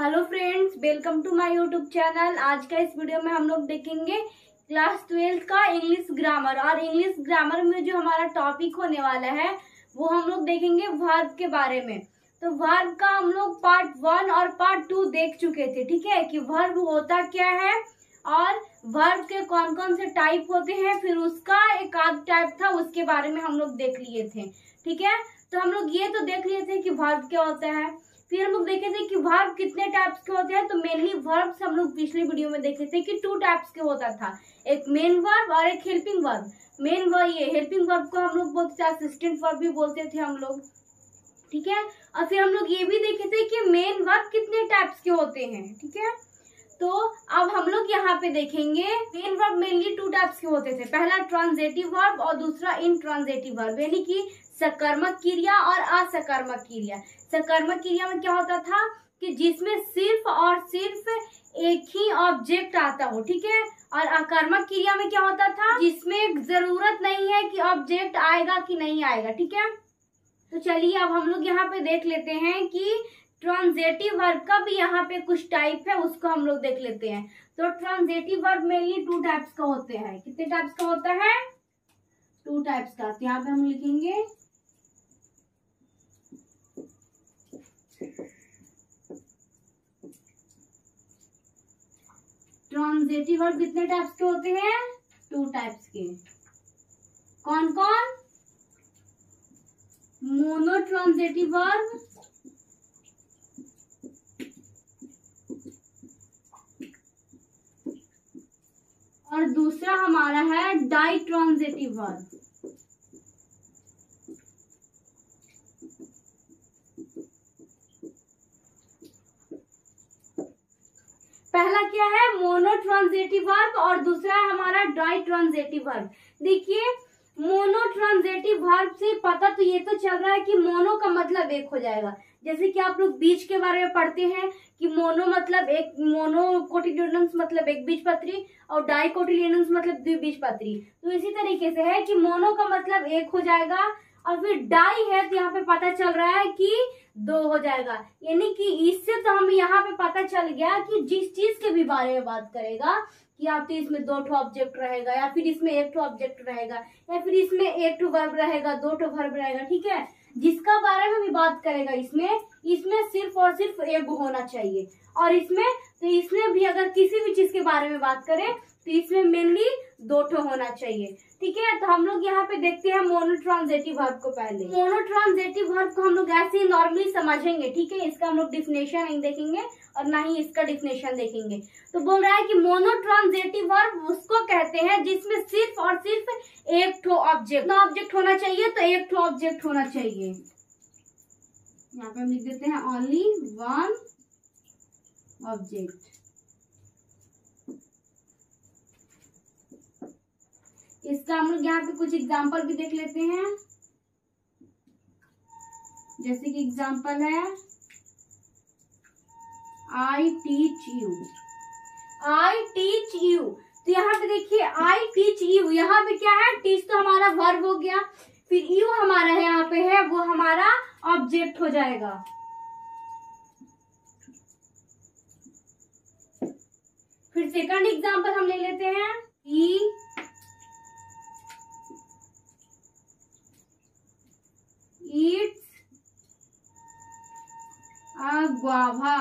Hello friends, welcome to my YouTube channel. आज का इस वीडियो में हम लोग देखेंगे क्लास 12 का इंग्लिश ग्रामर। और इंग्लिश ग्रामर में जो हमारा टॉपिक होने वाला है वो हम लोग देखेंगे वर्ब के बारे में। तो वर्ब का हम लोग पार्ट 1 और पार्ट 2 देख चुके थे, ठीक है, कि वर्ब होता क्या है और वर्ब के कौन कौन से टाइप होते हैं। फिर उसका एक आध टाइप था, उसके बारे में हम लोग देख लिए थे, ठीक है। तो हम लोग ये तो देख लिए थे कि वर्ब क्या होता है। फिर हम लोग देखे थे कि वर्ब कितने टाइप्स के होते हैं। तो मेनली वर्ब्स हम लोग पिछले वीडियो में देखे थे कि 2 टाइप्स के होता था, एक मेन वर्ब और एक हेल्पिंग वर्ब। मेन वर्ब, ये हेल्पिंग वर्ब को हम लोग बोलते थे, असिस्टेंट वर्ब भी बोलते थे हम लोग, ठीक है। और फिर हम लोग ये भी देखे थे कि मेन वर्ब कितने टाइप्स के होते हैं, ठीक है। तो अब हम लोग यहाँ पे देखेंगे मेन वर्ब मेनली 2 टाइप्स के होते थे। पहला ट्रांजिटिव वर्ब और दूसरा इनट्रांजिटिव वर्ब, यानी कि सकर्मक क्रिया और असकर्मक क्रिया। सकर्मक क्रिया में क्या होता था कि जिसमें सिर्फ और सिर्फ एक ही ऑब्जेक्ट आता हो, ठीक है। और अकर्मक क्रिया में क्या होता था, जिसमें जरूरत नहीं है कि ऑब्जेक्ट आएगा कि नहीं आएगा, ठीक है। तो चलिए अब हम लोग यहाँ पे देख लेते हैं कि ट्रांजिटिव वर्ब का भी यहाँ पे कुछ टाइप है, उसको हम लोग देख लेते हैं। तो ट्रांजिटिव वर्ब मेनली 2 टाइप्स का होते हैं। कितने टाइप्स का होता है? 2 टाइप्स का। तो यहाँ पे हम लिखेंगे ट्रांजिटिव वर्ब कितने टाइप्स के होते हैं? 2 टाइप्स के। कौन कौन? मोनो ट्रांजिटिव वर्ब और दूसरा हमारा है डाई ट्रांजिटिव वर्ब। पहला क्या है? मोनो ट्रांजिटिव वर्ब और दूसरा है हमारा डाई ट्रांजिटिव वर्ब। देखिए मोनो ट्रांजिटिव वर्ब से पता तो ये तो चल रहा है कि मोनो का मतलब एक हो जाएगा। जैसे कि आप लोग बीज के बारे में पढ़ते हैं कि मोनो मतलब एक, मोनो कोटिलिडोनस मतलब एक बीजपत्री और डाई कोटिलिडोनस मतलब द्विबीजपत्री। तो इसी तरीके से है कि मोनो का मतलब एक हो जाएगा और फिर डाई है तो यहाँ पे पता चल रहा है कि 2 हो जाएगा। यानी कि इससे तो हमें यहाँ पे पता चल गया कि जिस चीज के भी बारे में बात करेगा कि या तो इसमें 2 ऑब्जेक्ट रहेगा या फिर इसमें 1 ऑब्जेक्ट रहेगा या फिर इसमें 1 वर्ब रहेगा, 2 वर्ब रहेगा, ठीक है। जिसका बारे में भी बात करेगा इसमें सिर्फ और सिर्फ एक होना चाहिए। और इसमें भी अगर किसी भी चीज के बारे में बात करें तो इसमें मेनली 2 होना चाहिए, ठीक है। तो हम लोग यहाँ पे देखते हैं मोनो ट्रांजिटिव वर्ब को। पहले मोनो ट्रांजिटिव वर्ब को हम लोग ऐसे ही नॉर्मली समझेंगे, ठीक है। इसका हम लोग डिफिनेशन नहीं देखेंगे और ना ही इसका डिफिनेशन देखेंगे। तो बोल रहा है कि मोनो ट्रांजिटिव वर्ब उसको कहते हैं जिसमें सिर्फ और सिर्फ एक ऑब्जेक्ट होना चाहिए। तो 1 ऑब्जेक्ट होना चाहिए। यहाँ पे हम लिख देते हैं ओनली 1 ऑब्जेक्ट। इसका हम लोग यहाँ पे कुछ एग्जाम्पल भी देख लेते हैं। जैसे कि एग्जाम्पल है I teach you. I teach you, तो यहाँ पे देखिए आई टीच यू, यहाँ पे क्या है? टीच तो हमारा वर्ब हो गया, फिर यू हमारा है यहाँ पे है, वो हमारा ऑब्जेक्ट हो जाएगा। फिर सेकंड एग्जाम्पल हम ले लेते हैं ही eats a guava।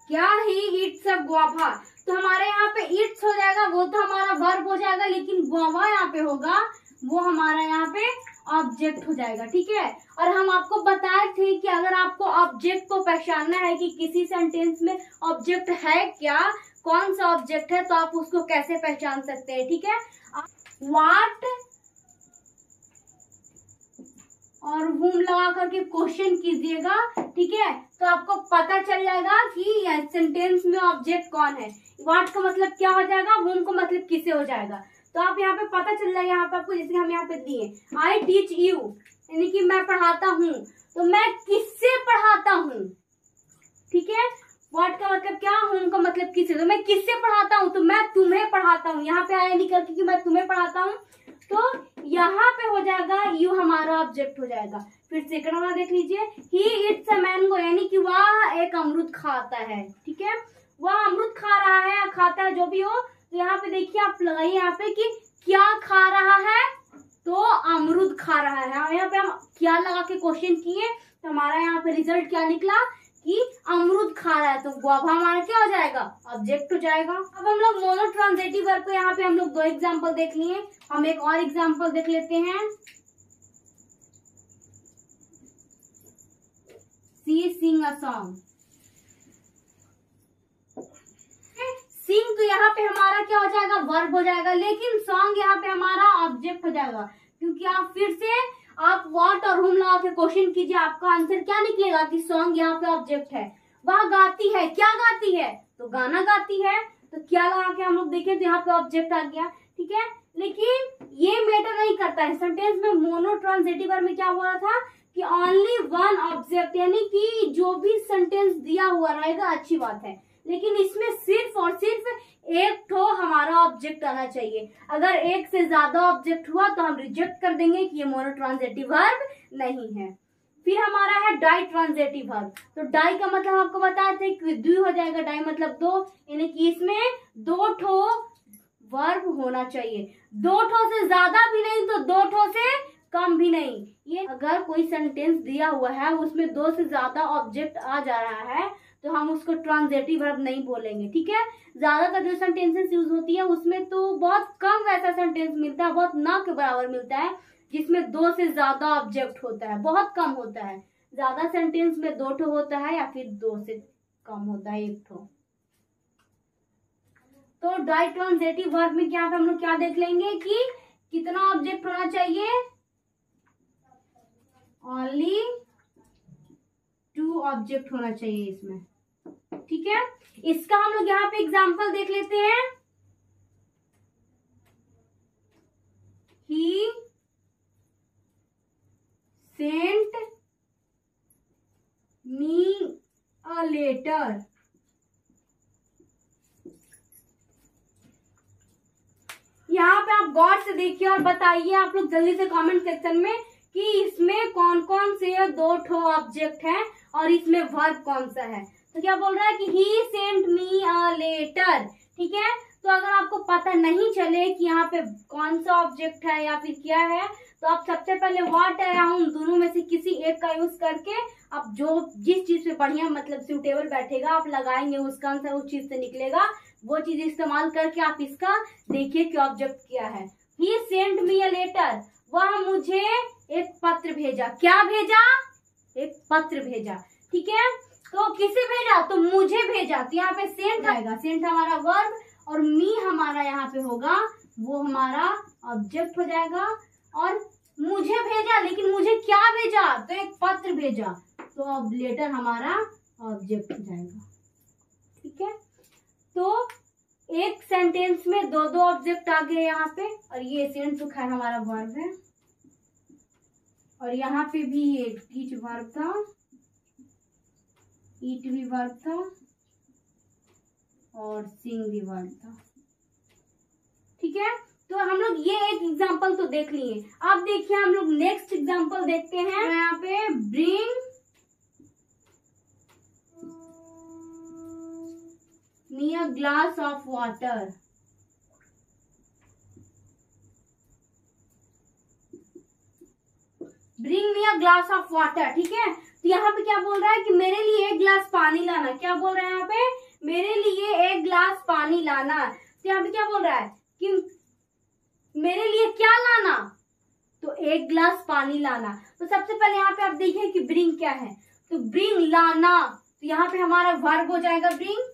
क्या? ही eats a guava। तो हमारे यहाँ पे eats हो जाएगा, वो तो हमारा वर्ब हो जाएगा, लेकिन guava यहाँ पे होगा, वो हमारा यहाँ पे ऑब्जेक्ट हो जाएगा, ठीक है। और हम आपको बताए थे कि अगर आपको ऑब्जेक्ट को पहचानना है कि किसी सेंटेंस में ऑब्जेक्ट है क्या, कौन सा ऑब्जेक्ट है, तो आप उसको कैसे पहचान सकते हैं, ठीक है। व्हाट और whom लगा करके क्वेश्चन कीजिएगा, ठीक है। तो आपको पता चल जाएगा कि सेंटेंस में ऑब्जेक्ट कौन है। व्हाट का मतलब क्या हो जाएगा, whom का मतलब किसे हो जाएगा। तो आप यहाँ पे पता चल जाएगा यहाँ पे आपको, जैसे हम यहाँ पे दिए आई टीच यू, यानी कि मैं पढ़ाता हूँ। तो मैं किससे पढ़ाता हूँ, ठीक है। व्हाट का मतलब क्या, whom का मतलब किसे, तो मैं किससे पढ़ाता हूँ, तो मैं तुम्हें पढ़ाता हूँ। यहाँ पे आया निकल के कि मैं तुम्हें पढ़ाता हूँ, तो यहाँ पे हो जाएगा यू हमारा ऑब्जेक्ट हो जाएगा। फिर सेकंड वाला देख लीजिए, ही इट्स अ मैंगो, यानी कि वह खाता है, ठीक है। वह अमरूद खा रहा है या खाता है, जो भी हो। तो यहाँ पे देखिए आप लगाइए यहाँ पे कि क्या खा रहा है, तो अमरूद खा रहा है। यहाँ पे हम क्या लगा के क्वेश्चन किए, तो हमारा यहाँ पे रिजल्ट क्या निकला कि अमरूद खा रहा है, तो अब हमारा क्या हो जाएगा, ऑब्जेक्ट हो जाएगा। अब हम लोग मोनोट्रांजिटिव वर्ब को यहाँ पे हम लोग 2 एग्जाम्पल देख लिए, हम एक और एग्जाम्पल देख लेते हैं। सी सिंग अ सॉन्ग। सिंग तो यहाँ पे हमारा क्या हो जाएगा, वर्ब हो जाएगा, लेकिन सॉन्ग यहाँ पे हमारा ऑब्जेक्ट हो जाएगा, क्योंकि आप फिर से आप व्हाट और हुम लगा के क्वेश्चन कीजिए, आपका आंसर क्या निकलेगा कि सॉन्ग यहाँ पे ऑब्जेक्ट है। वह गाती है, क्या गाती है, तो गाना गाती है, तो क्या लगा के हम लोग देखें तो यहाँ पे ऑब्जेक्ट आ गया, ठीक है। लेकिन ये मैटर नहीं करता है। सेंटेंस में मोनोट्रांजिटिव वर्ब में क्या हुआ था कि ओनली वन ऑब्जेक्ट, यानी कि जो भी सेंटेंस दिया हुआ रहेगा अच्छी बात है, लेकिन इसमें सिर्फ और सिर्फ एक ठो हमारा ऑब्जेक्ट आना चाहिए। अगर एक से ज्यादा ऑब्जेक्ट हुआ तो हम रिजेक्ट कर देंगे कि ये मोनोट्रांजिटिव वर्ब नहीं है। फिर हमारा है डाई ट्रांजिटिव वर्ब। तो डाई का मतलब आपको बताए थे कि द्वि हो जाएगा, डाई मतलब 2, यानी कि इसमें 2 ठो वर्ब होना चाहिए, 2 ठो से ज्यादा भी नहीं तो 2 ठो से कम भी नहीं। ये अगर कोई सेंटेंस दिया हुआ है उसमें 2 से ज्यादा ऑब्जेक्ट आ जा रहा है तो हम उसको ट्रांजिटिव वर्ब नहीं बोलेंगे, ठीक है। ज्यादातर जो सेंटेंसेस यूज होती है उसमें तो बहुत कम वैसा सेंटेंस मिलता है, बहुत ना के बराबर मिलता है जिसमें 2 से ज्यादा ऑब्जेक्ट होता है, बहुत कम होता है। ज्यादा सेंटेंस में 2 ठो होता है या फिर 2 से कम होता है, 1 ठो। तो डाई ट्रांजिटिव वर्ब में क्या हम लोग क्या देख लेंगे कि कितना ऑब्जेक्ट होना चाहिए, ओनली 2 ऑब्जेक्ट होना चाहिए इसमें, ठीक है। इसका हम लोग यहाँ पे एग्जाम्पल देख लेते हैं। ही सेंट मी अ लेटर। यहाँ पे आप गौर से देखिए और बताइए आप लोग जल्दी से कमेंट सेक्शन में कि इसमें कौन कौन से 2 ठो ऑब्जेक्ट है और इसमें वर्ब कौन सा है। तो क्या बोल रहा है कि ही सेंट मी अ लेटर, ठीक है। तो अगर आपको पता नहीं चले कि यहाँ पे कौन सा ऑब्जेक्ट है या फिर क्या है, तो आप सबसे पहले व्हाट या हम दोनों में से किसी एक का यूज करके आप जो जिस चीज पे बढ़िया मतलब सूटेबल बैठेगा आप लगाएंगे, उसका आंसर उस चीज से निकलेगा, वो चीज इस्तेमाल करके आप इसका देखिए कि ऑब्जेक्ट क्या है। ही सेंट मी अ लेटर, वह मुझे एक पत्र भेजा। क्या भेजा, एक पत्र भेजा, ठीक है। तो किसे भेजा, तो मुझे भेजा। तो यहाँ पे सेंट आएगा, सेंट हमारा वर्ब और मी हमारा यहाँ पे होगा वो हमारा ऑब्जेक्ट हो जाएगा। और मुझे भेजा, लेकिन मुझे क्या भेजा, तो एक पत्र भेजा, तो अब लेटर हमारा ऑब्जेक्ट हो जाएगा, ठीक है। तो एक सेंटेंस में 2 ऑब्जेक्ट आ गए यहाँ पे, और ये सेंट तो खैर हमारा वर्ब है, और यहाँ पे भी ये टीच वर्ब था, ईट भी वर्ब था और सिंग भी वर्ब था, ठीक है। तो हम लोग ये एक एग्जांपल तो देख लिए। अब देखिए हम लोग नेक्स्ट एग्जांपल देखते हैं। यहाँ पे bring me a glass of water. Bring me a glass of water, ठीक है। तो यहाँ पे क्या बोल रहा है कि मेरे लिए 1 गिलास पानी लाना। क्या बोल रहा है यहाँ पे, मेरे लिए 1 गिलास पानी लाना। तो यहाँ पे क्या बोल रहा है कि मेरे लिए क्या लाना, तो 1 गिलास पानी लाना। तो सबसे पहले यहाँ पे आप देखिए कि ब्रिंग क्या है, तो ब्रिंग लाना, तो यहाँ पे हमारा वर्ब हो जाएगा ब्रिंग।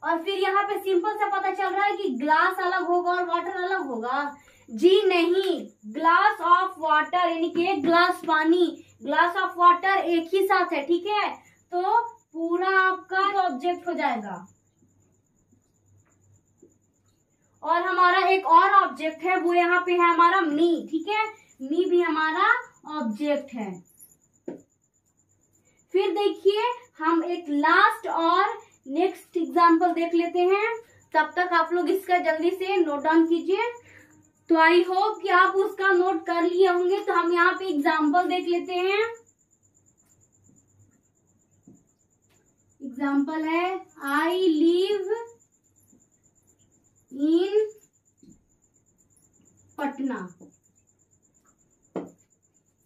और फिर यहाँ पे सिंपल सा पता चल रहा है कि ग्लास अलग होगा और वाटर अलग होगा। जी नहीं, ग्लास ऑफ वाटर यानी कि 1 गिलास पानी, ग्लास ऑफ वाटर एक ही साथ है, ठीक है। तो पूरा आपका ऑब्जेक्ट हो जाएगा। और हमारा एक और ऑब्जेक्ट है, वो यहाँ पे है हमारा मी, ठीक है। मी भी हमारा ऑब्जेक्ट है। फिर देखिए हम एक लास्ट और नेक्स्ट एग्जाम्पल देख लेते हैं। तब तक आप लोग इसका जल्दी से नोट डाउन कीजिए। तो आई होप कि आप उसका नोट कर लिए होंगे। तो हम यहाँ पे एग्जाम्पल देख लेते हैं। एग्जाम्पल है आई लिव इन पटना।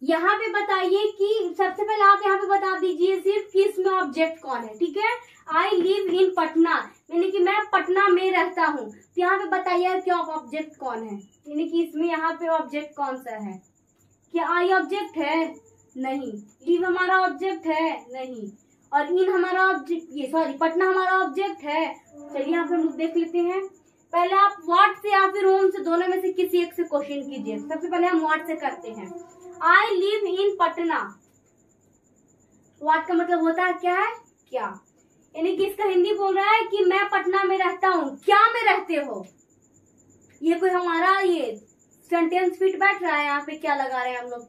यहाँ पे बताइए कि सबसे पहले आप यहाँ पे बता दीजिए सिर्फ कि इसमें ऑब्जेक्ट कौन है। ठीक है, आई लिव इन पटना यानी कि मैं पटना में रहता हूँ। तो यहाँ पे बताइए क्या ऑब्जेक्ट कौन है, यानी कि इसमें यहाँ पे ऑब्जेक्ट कौन सा है। क्या आई ऑब्जेक्ट है? नहीं। लिव हमारा ऑब्जेक्ट है? नहीं। और इन हमारा ऑब्जेक्ट, ये सॉरी पटना हमारा ऑब्जेक्ट है। चलिए यहाँ पे हम लोग देख लेते हैं। पहले आप व्हाट से या फिर होम से, दोनों में से किसी एक से क्वेश्चन कीजिए। सबसे पहले हम व्हाट से करते हैं। I live in Patna, what का मतलब होता है क्या है? क्या, यानी कि इसका हिंदी बोल रहा है कि मैं पटना में रहता हूँ। क्या में रहते हो? ये कोई हमारा ये सेंटेंस फिट बैठ रहा है यहाँ पे, क्या लगा रहे हैं हम लोग।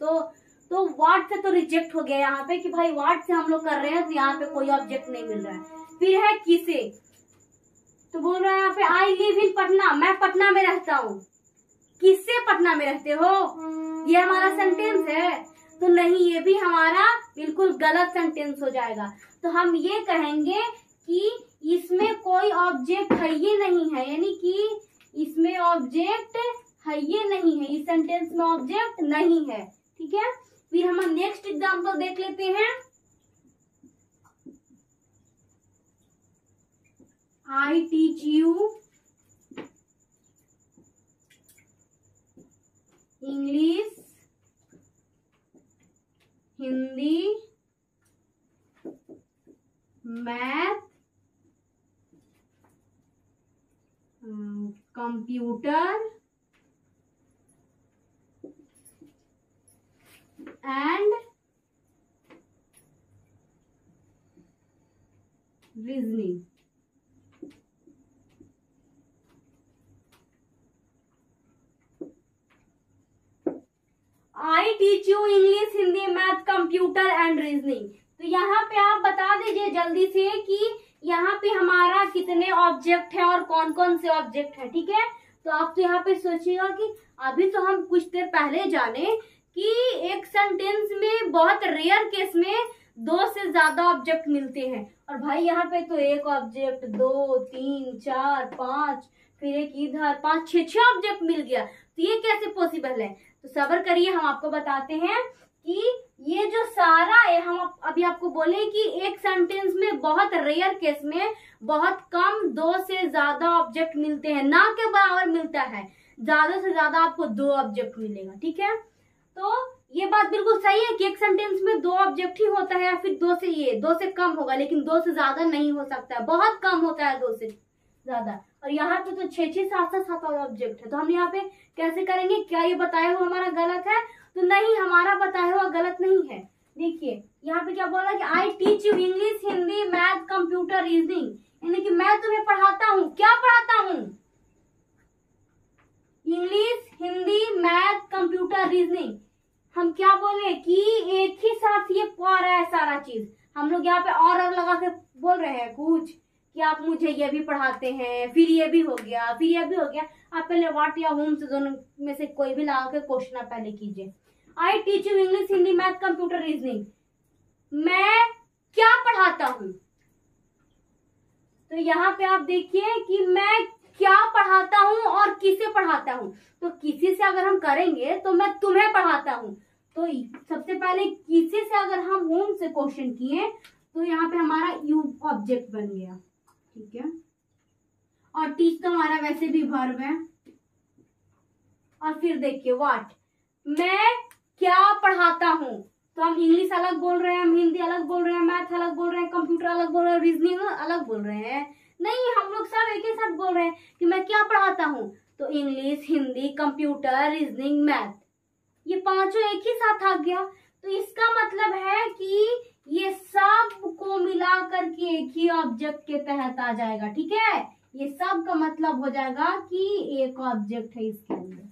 तो व्हाट से तो रिजेक्ट हो गया यहाँ पे कि भाई व्हाट से हम लोग कर रहे हैं, तो यहाँ पे कोई ऑब्जेक्ट नहीं मिल रहा है। फिर है किसे, तो बोल रहा है यहाँ पे आई लिव इन पटना, मैं पटना में रहता हूँ। किससे पटना में रहते हो? ये हमारा सेंटेंस है, तो नहीं, ये भी हमारा बिल्कुल गलत सेंटेंस हो जाएगा। तो हम ये कहेंगे कि इसमें कोई ऑब्जेक्ट है ये नहीं है, यानी कि इसमें ऑब्जेक्ट है ये नहीं है, इस सेंटेंस में ऑब्जेक्ट नहीं है। ठीक है, फिर हम नेक्स्ट एग्जांपल देख लेते हैं। I teach you English, Hindi, math, computer and reasoning. I teach you English, Hindi, math, computer and reasoning. तो यहाँ पे आप बता दीजिए जल्दी से कि यहाँ पे हमारा कितने ऑब्जेक्ट है और कौन कौन से ऑब्जेक्ट है। ठीक है, तो आप तो यहाँ पे सोचिएगा कि अभी तो हम कुछ देर पहले जाने कि एक सेंटेंस में बहुत रेयर केस में 2 से ज्यादा ऑब्जेक्ट मिलते हैं, और भाई यहाँ पे तो एक ऑब्जेक्ट, 2, 3, 4, 5, फिर एक इधर 5, 6 ऑब्जेक्ट मिल गया। तो ये कैसे पॉसिबल है? तो सब्र करिए, हम आपको बताते हैं कि ये जो सारा है, हम अभी आपको बोले कि एक सेंटेंस में बहुत रेयर केस में बहुत कम 2 से ज्यादा ऑब्जेक्ट मिलते हैं, ना के बराबर मिलता है, ज्यादा से ज्यादा आपको 2 ऑब्जेक्ट मिलेगा। ठीक है, तो ये बात बिल्कुल सही है कि एक सेंटेंस में 2 ऑब्जेक्ट ही होता है, या फिर 2 से कम होगा, लेकिन 2 से ज्यादा नहीं हो सकता है, बहुत कम होता है 2 से ज्यादा। और यहाँ पे तो 6, 7 ऑब्जेक्ट है। तो हम यहाँ पे कैसे करेंगे? क्या ये बताया हुआ हमारा गलत है? तो नहीं, हमारा बताया हुआ गलत नहीं है। देखिए यहाँ पे क्या बोल रहा है कि I teach you English, Hindi, math, computer, reasoning, यानी कि मैं तुम्हें पढ़ाता हूँ। क्या पढ़ाता हूँ? English, Hindi, math, computer, reasoning. हम क्या बोले कि एक ही साथ ये पढ़ रहा है सारा चीज। हम लोग यहाँ पे और लगा के बोल रहे हैं कुछ कि आप मुझे ये भी पढ़ाते हैं, फिर ये भी हो गया, फिर ये भी हो गया। आप पहले व्हाट या होम से दोनों में से कोई भी लगा के क्वेश्चन पहले कीजिए। I teach you English, Hindi, math, computer, reasoning, मैं क्या पढ़ाता हूँ। तो यहाँ पे आप देखिए कि मैं क्या पढ़ाता हूँ और किसे पढ़ाता हूँ। तो किसी से अगर हम करेंगे तो मैं तुम्हें पढ़ाता हूँ। तो सबसे पहले किसी से अगर हम होम से क्वेश्चन किए तो यहाँ पे हमारा यू ऑब्जेक्ट बन गया। ठीक है, और टीच तो हमारा वैसे भी वर्ब है। और फिर देखिए व्हाट, मैं क्या पढ़ाता हूँ। तो हम इंग्लिश अलग बोल रहे हैं, हम हिंदी अलग बोल रहे हैं, मैथ अलग बोल रहे हैं, कंप्यूटर अलग बोल रहे हैं, रीजनिंग अलग बोल रहे हैं। नहीं, हम लोग सब एक ही साथ बोल रहे हैं कि मैं क्या पढ़ाता हूँ। तो English, Hindi, computer, reasoning, math, ये पांचों एक ही साथ आ गया। तो इसका मतलब है कि ये सब को मिला करके एक ही ऑब्जेक्ट के तहत आ जाएगा। ठीक है, ये सब का मतलब हो जाएगा कि एक ऑब्जेक्ट है इसके अंदर।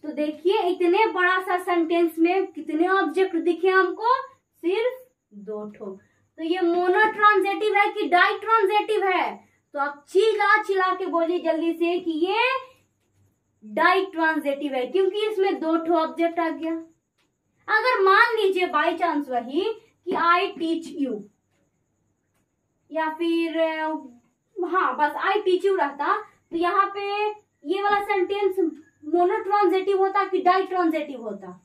तो देखिए इतने बड़ा सा सेंटेंस में कितने ऑब्जेक्ट दिखे हमको? सिर्फ 2 ठो। तो ये मोनोट्रांजेटिव है कि डाइट्रांजेटिव है? तो आप चिल्ला चिल्ला के बोलिए जल्दी से कि ये डाई ट्रांजिटिव है क्योंकि इसमें दो ठो ऑब्जेक्ट आ गया। अगर मान लीजिए बाई चांस वही कि आई टीच यू, या फिर हाँ बस आई टीच यू रहता, तो यहाँ पे ये वाला सेंटेंस मोनोट्रांजिटिव होता कि डाई ट्रांजिटिव होता?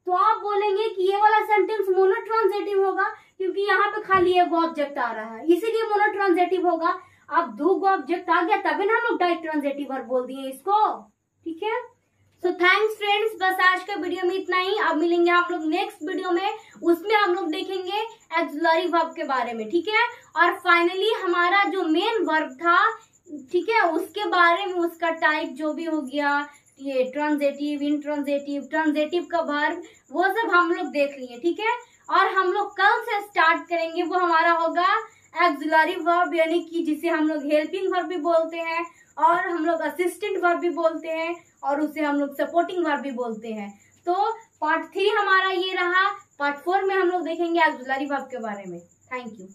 तो आप बोलेंगे कि ये वाला सेंटेंस मोनोट्रांजिटिव होगा क्योंकि यहाँ पे खाली एक ऑब्जेक्ट आ रहा है, इसीलिए मोनोट्रांजिटिव होगा। अब दो ऑब्जेक्ट आ गया तभी ना हम लोग डाई ट्रांजिटिव वर्ब बोल दिए इसको। ठीक है, सो थैंक्स फ्रेंड्स, बस आज के वीडियो में इतना ही। अब मिलेंगे हम लोग नेक्स्ट वीडियो में, उसमें हम लोग देखेंगे एक्सिलरी वर्ब के बारे में। ठीक है, और फाइनली हमारा जो मेन वर्ब था, ठीक है, उसके बारे में, उसका टाइप जो भी हो गया, ये ट्रांजिटिव, इंट्रांजिटिव, ट्रांजिटिव का वर्ब, वो सब हम लोग देख लिए। ठीक है, और हम लोग कल से स्टार्ट करेंगे, वो हमारा होगा एक्सिलरी वर्ब, यानी कि जिसे हम लोग हेल्पिंग वर्ब भी बोलते हैं, और हम लोग असिस्टेंट वर्ब भी बोलते हैं, और उसे हम लोग सपोर्टिंग वर्ब भी बोलते हैं। तो पार्ट 3 हमारा ये रहा। पार्ट 4 में हम लोग देखेंगे एक्सिलरी वर्ब के बारे में। Thank you.